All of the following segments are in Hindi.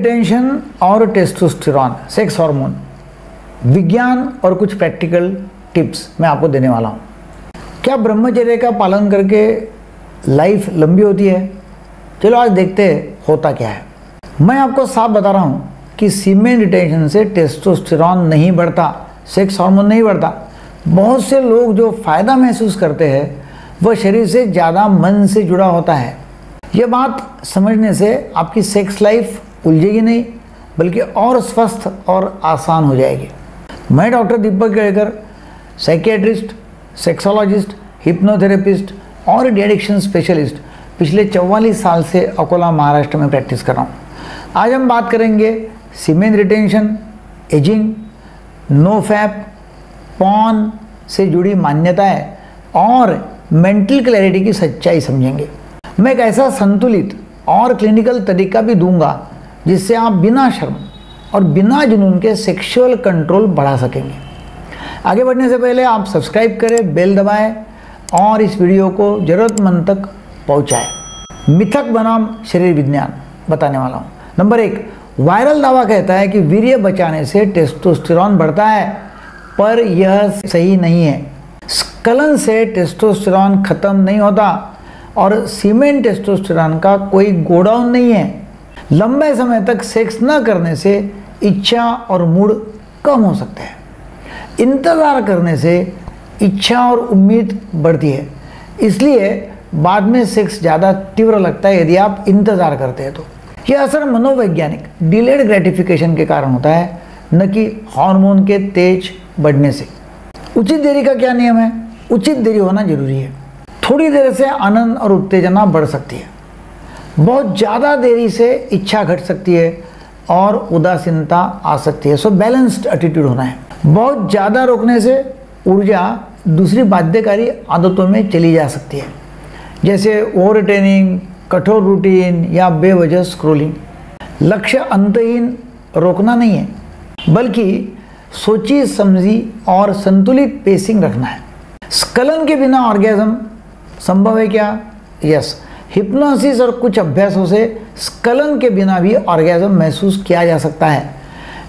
रिटेंशन और टेस्टोस्टेरॉन सेक्स हार्मोन, विज्ञान और कुछ प्रैक्टिकल टिप्स मैं आपको देने वाला हूँ। क्या ब्रह्मचर्य का पालन करके लाइफ लंबी होती है? चलो आज देखते हैं होता क्या है। मैं आपको साफ बता रहा हूँ कि सीमेन रिटेंशन से टेस्टोस्टेरॉन नहीं बढ़ता, सेक्स हार्मोन नहीं बढ़ता। बहुत से लोग जो फ़ायदा महसूस करते हैं वह शरीर से ज़्यादा मन से जुड़ा होता है। यह बात समझने से आपकी सेक्स लाइफ उलझेगी नहीं, बल्कि और स्वस्थ और आसान हो जाएगी। मैं डॉक्टर दीपक केळकर, साइकियाट्रिस्ट, सेक्सोलॉजिस्ट, हिप्नोथेरेपिस्ट और एडिक्शन स्पेशलिस्ट पिछले 44 साल से अकोला महाराष्ट्र में प्रैक्टिस कर रहा हूँ। आज हम बात करेंगे semen retention, ageing, no fap, porn से जुड़ी मान्यताएं और मेंटल क्लैरिटी की सच्चाई समझेंगे। मैं एक ऐसा संतुलित और क्लिनिकल तरीका भी दूंगा जिससे आप बिना शर्म और बिना जुनून के सेक्सुअल कंट्रोल बढ़ा सकेंगे। आगे बढ़ने से पहले आप सब्सक्राइब करें, बेल दबाएं और इस वीडियो को ज़रूरतमंद तक पहुंचाएं। मिथक बनाम शरीर विज्ञान बताने वाला हूं। नंबर 1, वायरल दावा कहता है कि वीर्य बचाने से टेस्टोस्टेरॉन बढ़ता है, पर यह सही नहीं है। स्खलन से टेस्टोस्टेरॉन खत्म नहीं होता और सीमेन टेस्टोस्टेरॉन का कोई गोडाउन नहीं है। लंबे समय तक सेक्स न करने से इच्छा और मूड कम हो सकते हैं। इंतज़ार करने से इच्छा और उम्मीद बढ़ती है, इसलिए बाद में सेक्स ज़्यादा तीव्र लगता है यदि आप इंतज़ार करते हैं तो। यह असर मनोवैज्ञानिक डिलेड ग्रेटिफिकेशन के कारण होता है, न कि हार्मोन के तेज बढ़ने से। उचित देरी का क्या नियम है? उचित देरी होना जरूरी है। थोड़ी देर से आनंद और उत्तेजना बढ़ सकती है, बहुत ज़्यादा देरी से इच्छा घट सकती है और उदासीनता आ सकती है। सो बैलेंस्ड एटीट्यूड होना है। बहुत ज़्यादा रोकने से ऊर्जा दूसरी बाध्यकारी आदतों में चली जा सकती है, जैसे ओवर रिटेनिंग, कठोर रूटीन या बेवजह स्क्रोलिंग। लक्ष्य अंतहीन रोकना नहीं है, बल्कि सोची समझी और संतुलित पेसिंग रखना है। स्खलन के बिना ऑर्गेज्म संभव है क्या? यस। हिप्नोसिस और कुछ अभ्यासों से स्खलन के बिना भी ऑर्गेज्म महसूस किया जा सकता है।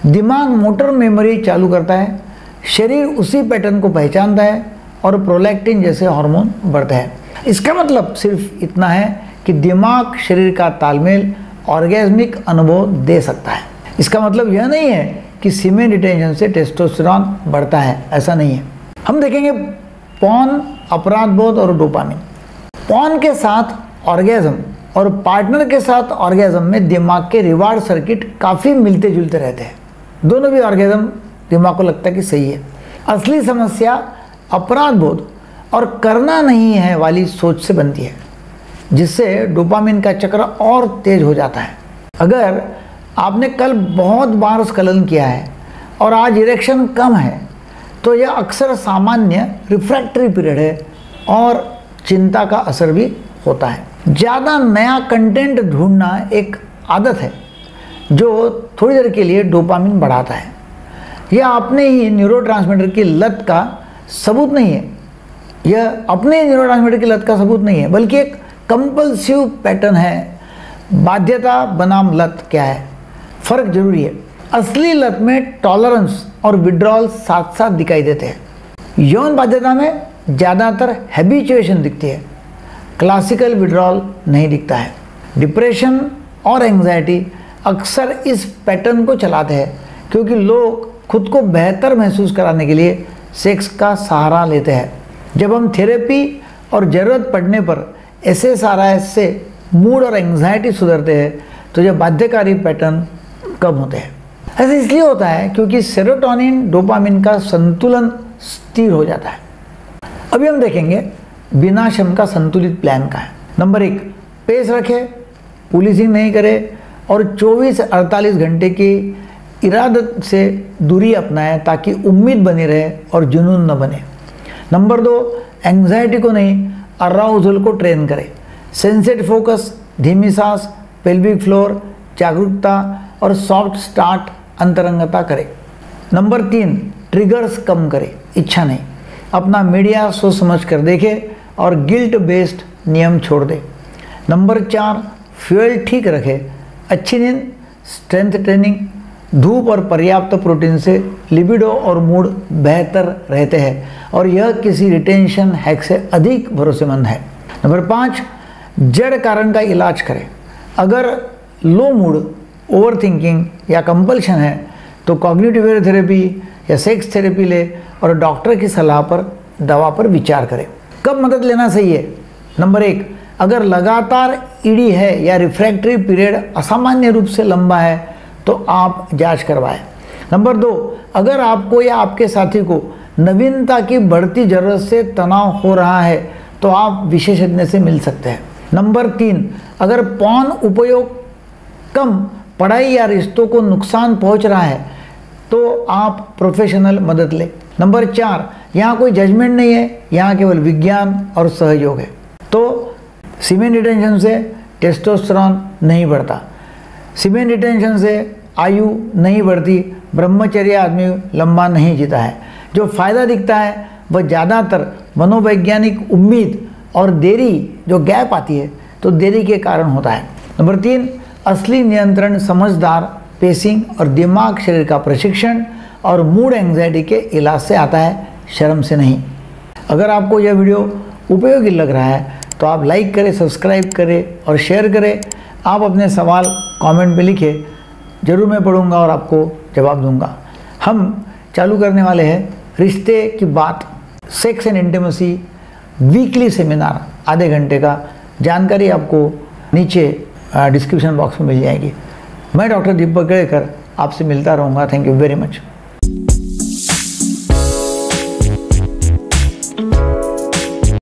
दिमाग मोटर मेमोरी चालू करता है, शरीर उसी पैटर्न को पहचानता है और प्रोलैक्टिन जैसे हार्मोन बढ़ते हैं। इसका मतलब सिर्फ इतना है कि दिमाग शरीर का तालमेल ऑर्गेज्मिक अनुभव दे सकता है। इसका मतलब यह नहीं है कि सीमेन रिटेंशन से टेस्टोस्टेरॉन बढ़ता है, ऐसा नहीं है। हम देखेंगे पॉर्न, अपराध बोध और डोपामिन। पॉर्न के साथ ऑर्गेज्म और पार्टनर के साथ ऑर्गेज्म में दिमाग के रिवार्ड सर्किट काफ़ी मिलते जुलते रहते हैं। दोनों भी ऑर्गेज्म दिमाग को लगता है कि सही है। असली समस्या अपराध बोध और करना नहीं है वाली सोच से बनती है, जिससे डोपामिन का चक्र और तेज हो जाता है। अगर आपने कल बहुत बार स्खलन किया है और आज इरेक्शन कम है, तो यह अक्सर सामान्य रिफ्रैक्टरी पीरियड है और चिंता का असर भी होता है। ज़्यादा नया कंटेंट ढूंढना एक आदत है जो थोड़ी देर के लिए डोपामिन बढ़ाता है। यह अपने ही न्यूरोट्रांसमीटर की लत का सबूत नहीं है। यह अपने न्यूरोट्रांसमीटर की लत का सबूत नहीं है, बल्कि एक कंपल्सिव पैटर्न है। बाध्यता बनाम लत क्या है? फर्क जरूरी है। असली लत में टॉलरेंस और विड्रॉल साथ साथ दिखाई देते हैं। यौन बाध्यता में ज़्यादातर हैबिचुएशन दिखती है, क्लासिकल विड्रॉल नहीं दिखता है। डिप्रेशन और एंग्जाइटी अक्सर इस पैटर्न को चलाते हैं, क्योंकि लोग खुद को बेहतर महसूस कराने के लिए सेक्स का सहारा लेते हैं। जब हम थेरेपी और ज़रूरत पड़ने पर SSRIs से मूड और एंग्जाइटी सुधरते हैं, तो यह बाध्यकारी पैटर्न कम होते हैं। ऐसा इसलिए होता है क्योंकि सेरोटोनिन डोपामिन का संतुलन स्थिर हो जाता है। अभी हम देखेंगे बिना श्रम का संतुलित प्लान का है। नंबर 1, पेस रखें, पुलिसिंग नहीं करें और 24-48 घंटे की इरादत से दूरी अपनाएं ताकि उम्मीद बनी रहे और जुनून न बने। नंबर 2, एंग्जाइटी को नहीं, अराउजल को ट्रेन करें। सेंसेटिव फोकस, धीमी सांस, पेल्विक फ्लोर, जागरूकता और सॉफ्ट स्टार्ट अंतरंगता करें। नंबर 3, ट्रिगर्स कम करें, इच्छा नहीं। अपना मीडिया सोच समझ कर देखें और गिल्ट बेस्ड नियम छोड़ दें। नंबर 4, फ्यूल ठीक रखें, अच्छी नींद, स्ट्रेंथ ट्रेनिंग, धूप और पर्याप्त प्रोटीन से लिबिडो और मूड बेहतर रहते हैं और यह किसी रिटेंशन हैक से अधिक भरोसेमंद है। नंबर 5, जड़ कारण का इलाज करें। अगर लो मूड, ओवर थिंकिंग या कंपल्शन है तो कॉग्निटिव थेरेपी या सेक्स थेरेपी ले और डॉक्टर की सलाह पर दवा पर विचार करें। कब मदद लेना सही है? नंबर 1, अगर लगातार ईडी है या रिफ्रैक्टरी पीरियड असामान्य रूप से लंबा है तो आप जांच करवाएं। नंबर 2, अगर आपको या आपके साथी को नवीनता की बढ़ती जरूरत से तनाव हो रहा है तो आप विशेषज्ञ से मिल सकते हैं। नंबर 3, अगर पॉर्न उपयोग कम, पढ़ाई या रिश्तों को नुकसान पहुंच रहा है तो आप प्रोफेशनल मदद लें। नंबर 4, यहाँ कोई जजमेंट नहीं है, यहाँ केवल विज्ञान और सहयोग है। तो सीमेन रिटेंशन से टेस्टोस्टेरोन नहीं बढ़ता, सीमेन रिटेंशन से आयु नहीं बढ़ती, ब्रह्मचर्य आदमी लंबा नहीं जीता है। जो फायदा दिखता है वह ज़्यादातर मनोवैज्ञानिक उम्मीद और देरी, जो गैप आती है तो देरी के कारण होता है। नंबर 3, असली नियंत्रण समझदार पेसिंग और दिमाग शरीर का प्रशिक्षण और मूड एंग्जाइटी के इलाज से आता है, शर्म से नहीं। अगर आपको यह वीडियो उपयोगी लग रहा है तो आप लाइक करें, सब्सक्राइब करें और शेयर करें। आप अपने सवाल कमेंट में लिखें, ज़रूर मैं पढ़ूंगा और आपको जवाब दूंगा। हम चालू करने वाले हैं रिश्ते की बात, sex and intimacy weekly seminar, आधे घंटे का। जानकारी आपको नीचे डिस्क्रिप्शन बॉक्स में मिल जाएगी। मैं डॉक्टर दीपक केड़कर आपसे मिलता रहूँगा। Thank you very much.